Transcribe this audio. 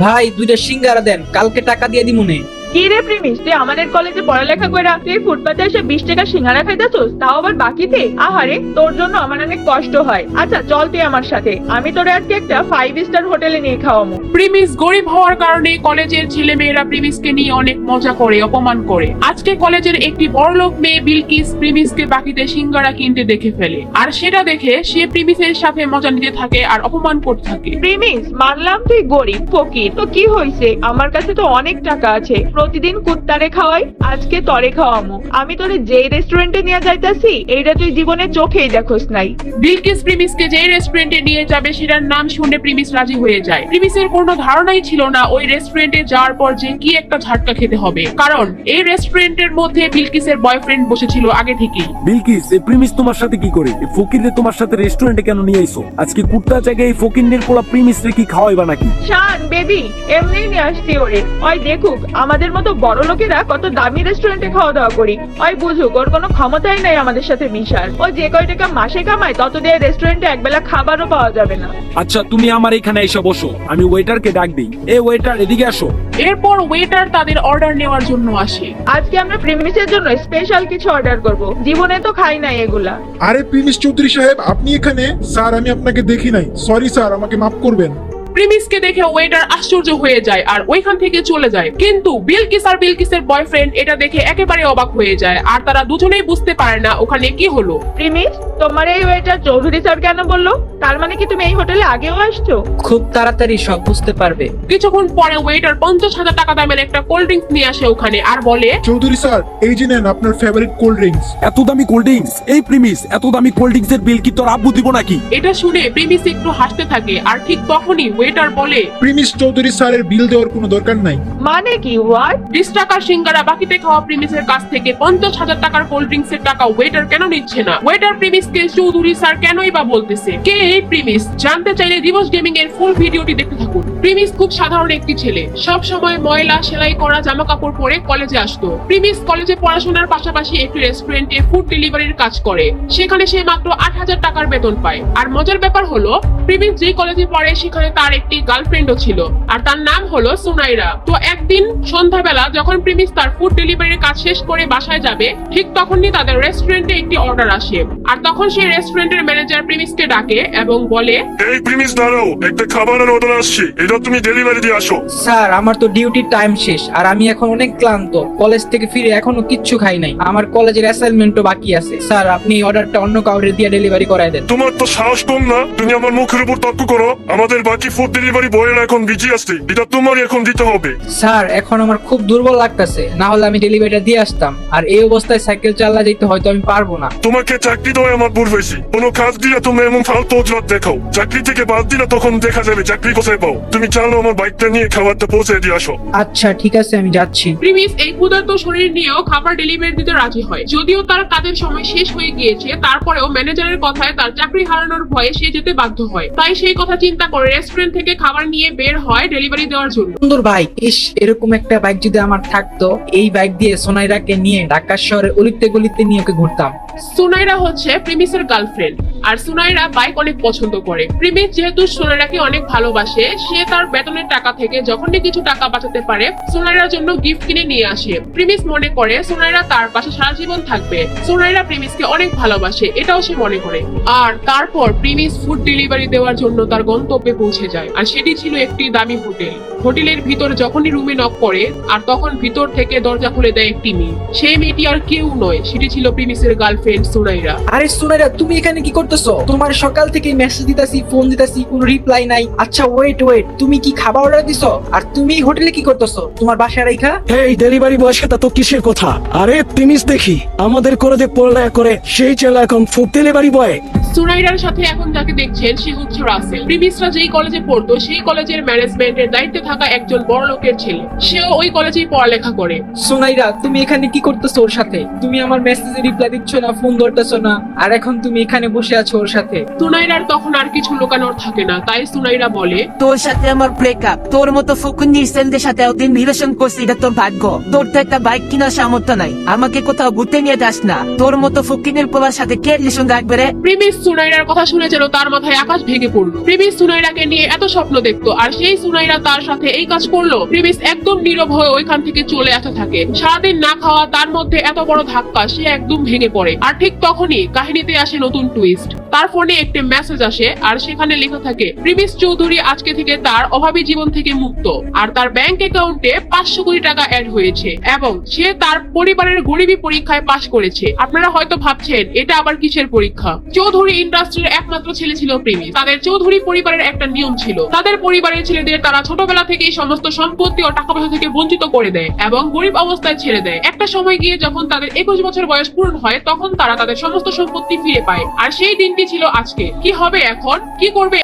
ভাই দুইটা সিঙ্গারা দেন, কালকে টাকা দিয়ে দিমুনে। কি রে প্রিমিস, তুই আমাদের কলেজে পড়ালেখা কইরা তুই ফুটপাতে এসে 20 টাকা সিঙ্গারা খাইতেছস, তাও আবার বাকিতে? আহারে, তোর জন্য আমার অনেক কষ্ট হয়। আচ্ছা চল তুই আমার সাথে, আমি তোরে আজকে একটা 5 স্টার হোটেলে নিয়ে খাওয়াবো। প্রিমিস গরিব হওয়ার কারণে কলেজের ছেলে মেয়েরা প্রিমিসকে নিয়ে অনেক মজা করে, অপমান করে। আজকে কলেজের একটি বড়লোক মেয়ে বিলকিস প্রিমিসকে বাকিতে সিঙ্গারা কিনতে দেখে ফেলে, আর সেটা দেখে সে প্রিমিসের সাথে মজা নিতে থাকে আর অপমান করতে থাকে। প্রিমিস, মানলাম তুই গরিব ফকির, তো কি হইছে, আমার কাছে তো অনেক টাকা আছে, প্রতিদিন কুত্তারে খাওয়াই, আজকে তরে খাওয়ামু। আমি তোরে যে রেস্টুরেন্টে নিয়ে যাইতাছি এইটা তুই জীবনে চোখেই দেখোস নাই। বিলকিস প্রিমিসকে যে রেস্টুরেন্টে নিয়ে যাবে সেটার নাম শুনে প্রিমিস রাজি হয়ে যায়। প্রিমিসের কোনো ধারণাই ছিল না ওই রেস্টুরেন্টে যাওয়ার পর যে কি একটা ঝাটকা খেতে হবে, কারণ এই রেস্টুরেন্টের মধ্যে বিলকিসের বয়ফ্রেন্ড বসেছিল আগে থেকেই। বিলকিস, এই প্রিমিস তোমার সাথে কি করে? এই ফকিররে তোমার সাথে রেস্টুরেন্টে কেন নিয়ে আইছো? আজকে কুত্তা জায়গায় এই ফকিরনের পোলা প্রিমিস রে কি খাওয়াইবা নাকি? শান বেবি, এমনি নিয়ে আসছি ওরে, ওই দেখুক আমাদের মতো বড় লোকেরা কত দামি রেস্টুরেন্টে খাওয়া দাওয়া করি, ওই বুঝুক ওর কোনো ক্ষমতাই নাই আমাদের সাথে মিশার। ও যে কয় টাকা মাসে কামায় তত দিয়ে রেস্টুরেন্টে একবেলা খাবারও পাওয়া যাবে না। আচ্ছা তুমি আমার এখানে এসে বসো, আমি ওয়েটারকে ডাক দিই। এ ওয়েটার, এদিকে আসো। এরপর ওয়েটার তাদের অর্ডার নেওয়ার জন্য আসে। আজকে আমরা প্রিমিসের জন্য স্পেশাল কিছু অর্ডার করব, জীবনে তো খাই নাই এগুলা। আরে প্রিমিস চৌধুরী সাহেব, আপনি এখানে? স্যার আমি আপনাকে দেখি নাই, সরি স্যার, আমাকে মাফ করবেন। প্রিমিসকে দেখে ওয়েটার আশ্চর্য হয়ে যায় আর ওইখান থেকে চলে যায়, কিন্তু বিলকিস আর বিলকিসের বয়ফ্রেন্ড এটা দেখে একেবারে অবাক হয়ে যায়, আর তারা দুজনেই বুঝতে পারে না ওখানে কি হলো। প্রিমিস, তোমার এই ওয়েটার চৌধুরী স্যার কেন বললো? তার মানে কি তুমি এই হোটেলে আগেও আসছো? খুব তাড়াতাড়ি সব বুঝতে পারবে। কিছুক্ষণ পরে ওয়েটার 50,000 টাকা দামের একটা কোল্ড ড্রিঙ্কস নিয়ে আসে ওখানে আর বলে, চৌধুরী স্যার, এই যে নেন আপনার ফেভারিট কোল্ড ড্রিঙ্কস। এত দামি কোল্ড ড্রিঙ্কস? এই প্রিমিস, এত দামি কোল্ড ড্রিঙ্কস এর বিল কি তোর আব্বু দিব নাকি? এটা শুনে প্রিমিস একটু হাসতে থাকে, আর ঠিক তখনই ওয়েটার বলে, প্রিমিস চৌধুরী স্যারের বিল দেওয়ার কোনো দরকার নাই। মানে কি? হোয়াট? 20 টাকার সিঙ্গারা বাকিতে খাওয়া প্রিমিসের কাছ থেকে 50,000 টাকার কোল্ড ড্রিঙ্কস এর টাকা ওয়েটার কেন নিচ্ছে না? ওয়েটার প্রিমিসকে চৌধুরী স্যার কেনই বা বলতেছে? কে এই প্রিমিস? জানতে চাইলে দিবস গেমিং এর ফুল ভিডিওটি দেখতে থাকুন। প্রিমিস খুব সাধারণ একটি ছেলে, সব সময় ময়লা সেলাই করা জামা কাপড় পরে কলেজে আসতো। প্রিমিস কলেজে পড়াশোনার পাশাপাশি একটি রেস্টুরেন্টে ফুড ডেলিভারির কাজ করে, সেখানে সে মাত্র 8,000 টাকার বেতন পায়। আর মজার ব্যাপার হলো, প্রিমিস যে কলেজে পড়ে সেখানে তার একটি গার্লফ্রেন্ডও ছিল, আর তার নাম হলো সুনাইরা। তো একদিন সন্ধ্যাবেলা যখন প্রিমিস তার ফুড ডেলিভারির কাজ শেষ করে বাসায় যাবে, ঠিক তখনই তাদের রেস্টুরেন্টে একটি অর্ডার আসে, আর তখন সেই রেস্টুরেন্টের ম্যানেজার প্রিমিসকে ডাকে এবং বলে, এই প্রিমিস দাঁড়াও, একটা খাবারের অর্ডার আসছে, এটা তুমি ডেলিভারি দিয়ে আসো। স্যার আমার তো ডিউটির টাইম শেষ, আর আমি এখন অনেক ক্লান্ত, কলেজ থেকে ফিরে এখনো কিচ্ছু খাই নাই, আমার কলেজের অ্যাসাইনমেন্টও বাকি আছে। স্যার আপনি এই অর্ডারটা অন্য কাউরে দিয়ে ডেলিভারি করায় দেন। তোমার তো সাহস কম না, তুমি আমার মুখের উপর তর্ক করো। আমাদের বাকি ফুড ডেলিভারি বয়েরা এখন বিজি আসছে, এটা তোমারই এখন দিতে হবে। স্যার এখন আমার খুব দুর্বল লাগতেছে, না হলে আমি ডেলিভারিটা দিয়ে আসতাম, আর এই অবস্থায় সাইকেল চালা যেতে হয়তো আমি পারবো না। তোমাকে চাকরি দেওয়া আমার ভুল হয়েছে, কোনো কাজ দিলে তুমি এমন ফালতু অজুহাত দেখাও। চাকরি থেকে বাদ দিলে তখন দেখা যাবে চাকরি কোথায় পাও। তুমি চালো আমার বাইকটা নিয়ে খাবারটা পৌঁছে দিয়ে আসো। আচ্ছা ঠিক আছে, আমি যাচ্ছি। প্রিমিস এই ক্ষুধার্ত শরীর নিয়েও খাবার ডেলিভারি দিতে রাজি হয়, যদিও তার কাজের সময় শেষ হয়ে গিয়েছে, তারপরেও ম্যানেজারের কথায় তার চাকরি হারানোর ভয়ে সে যেতে বাধ্য হয়। তাই সেই কথা চিন্তা করে রেস্টুরেন্ট থেকে খাবার নিয়ে বের হয় ডেলিভারি দেওয়ার জন্য। সুন্দর ভাই, ইস এরকম একটা বাইক যদি আমার থাকতো, এই বাইক দিয়ে সোনাইরাকে নিয়ে ঢাকা শহরে অলিতে গলিতে নিয়ে ওকে ঘুরতাম। সুনাইরা হচ্ছে প্রিমিসের গার্লফ্রেন্ড, আর সুনাইরা বাইক অনেক পছন্দ করে। প্রিমিস যেহেতু সুনাইরাকে অনেক ভালোবাসে, সে তার বেতনের টাকা থেকে যখনই কিছু টাকা বাঁচাতে পারে সুনাইরার জন্য গিফট কিনে নিয়ে আসে। প্রিমিস মনে করে সুনাইরা তার পাশে সারা জীবন থাকবে। সুনাইরা প্রিমিসকে অনেক ভালোবাসে, এটাও সে মনে করে। আর তারপর প্রিমিস ফুড ডেলিভারি দেওয়ার জন্য তার গন্তব্যে পৌঁছে যায়, আর সেটি ছিল একটি দামি হোটেল। হোটেলের ভিতর যখনই রুমে নক করে, আর তখন ভিতর থেকে দরজা খুলে দেয় একটি মেয়ে। সেই মেয়েটি আর কেউ নয়, সেটি ছিল প্রিমিসের গার্লফ্রেন্ড সুনাইরা। আরে সোনাইরা, তুমি এখানে কি করতেছো? তোমার সকাল থেকে মেসেজ দিতাছি, ফোন দিতাছি, কোনো রিপ্লাই নাই। আচ্ছা ওয়েট, তুমি কি খাবার অর্ডার দিছো? আর তুমি এই হোটেলে কি করতেছো তোমার বাসায় রাইখা? এই ডেলিভারি বয়ের সাথে তো কিসের কথা? আরে প্রিমিস দেখি আমাদের কলেজে পড়ালেখা করে সেই ছেলে এখন ফুড ডেলিভারি বয়। সুনাইরার সাথে এখন যাকে দেখছেন সে হচ্ছে রাসেল। প্রিমিসরা যেই কলেজে পড়তো সেই কলেজের ম্যানেজমেন্টের দায়িত্বে থাকা একজন বড় লোকের ছেলে, সেও ওই কলেজেই পড়ালেখা করে। সোনাইরা, তুমি এখানে কি করতেছো ওর সাথে? তুমি আমার মেসেজে রিপ্লাই দিচ্ছ না, ফোন ধরতেছো না, আর এখন তুমি এখানে বসে আছো ওর সাথে। সুনাইরার তখন আর কিছু লুকানোর থাকে না, তাই সুনাইরা বলে, তোর সাথে আমার ব্রেকআপ। তোর মতো ফকুন্নির সেলদের সাথে ওদিন রিলেশন করছি, এটা তোর ভাগ্য। তোর তো একটা বাইক কেনার সামর্থ্য নাই, আমাকে কোথাও ঘুরতে নিয়ে যাস না। তোর মতো ফকিনের পোলার সাথে কে রিলেশন রাখবে রে? প্রিমিস সুনাইরার কথা শুনে যেন তার মাথায় আকাশ ভেঙে পড়লো। প্রিমিস সুনাইরাকে নিয়ে এত স্বপ্ন দেখতো, আর সেই সুনাইরা তার সাথে এই কাজ করলো। প্রিমিস একদম নীরব হয়ে ওইখান থেকে চলে আসতে থাকে। সারাদিন না খাওয়া, তার মধ্যে এত বড় ধাক্কা, সে একদম ভেঙে পড়ে। আর ঠিক তখনই কাহিনীতে আসে নতুন টুইস্ট। তার ফোনে একটি মেসেজ আসে, আর সেখানে লেখা থাকে প্রিমিস চৌধুরী আজকে থেকে তার অভাবী জীবন থেকে মুক্ত, আর তার ব্যাংক অ্যাকাউন্টে 500 কোটি টাকা অ্যাড হয়েছে, এবং সে তার পরিবারের গরিবী পরীক্ষায় পাশ করেছে। আপনারা হয়তো ভাবছেন এটা আবার কিসের পরীক্ষা। চৌধুরী ইন্ডাস্ট্রির একমাত্র ছেলে ছিল প্রিমিস। তাদের চৌধুরী পরিবারের একটা নিয়ম ছিল, তাদের পরিবারের ছেলেদের তারা ছোটবেলা থেকেই সমস্ত সম্পত্তি ও টাকা পয়সা থেকে বঞ্চিত করে দেয় এবং গরিব অবস্থায় ছেড়ে দেয়। একটা সময় গিয়ে যখন তাদের 21 বছর বয়স পূরণ হয়, তখন তারা তাদের সমস্ত সম্পত্তি ফিরে পায়। আর সেই দিনটি ছিল আজকে। কি হবে এখন? কি করবে